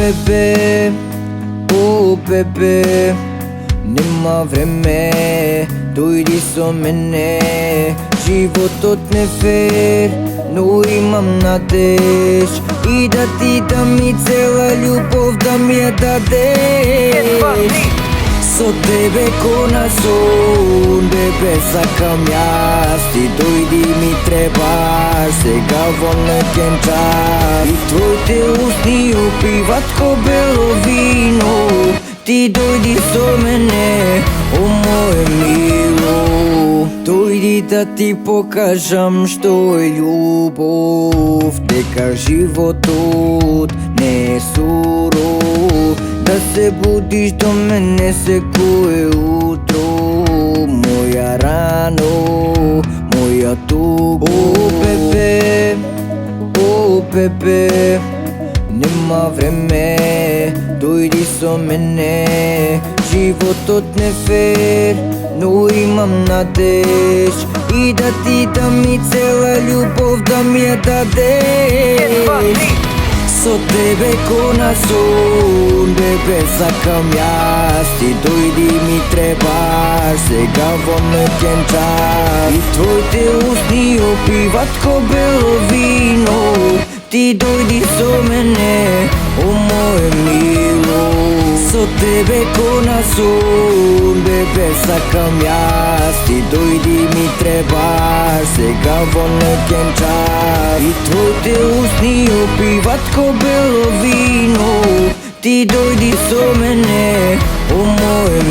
bebe, o bebe, нема време, дойди со мене. Животот не фер, но имам надеж и да ти дам ми цела љубов, да ми ја дадеш. Со тебе ко на сон, бебе сакам јас, ти дојди ми требаш, сега во ноќен час. И твоите усни упиват ко бело вино, ти дојди со мене, о моје мило. Дојди да ти покажам што е љубов, дека животот не е суров, да се будиш до мене секое утро, моја рано, моја туга. О бебе, нема време, дојди со мене. Животот не фер, но имам надеж и да ти дам ми цела љубов, да ми ја дадеш. Со тебе ко на сон, бебе сакам јас, ти дојди ми требаш, сега во ноќен час. И твоите усни опиват ко бело вино, ти дојди со мене, о моје мило. Со тебе ко на сон, бебе сакам јас, ти дојди ми требаш, сега во ноќен час. И твоите усни опиват ко бело вино, ти дојди со мене, о моје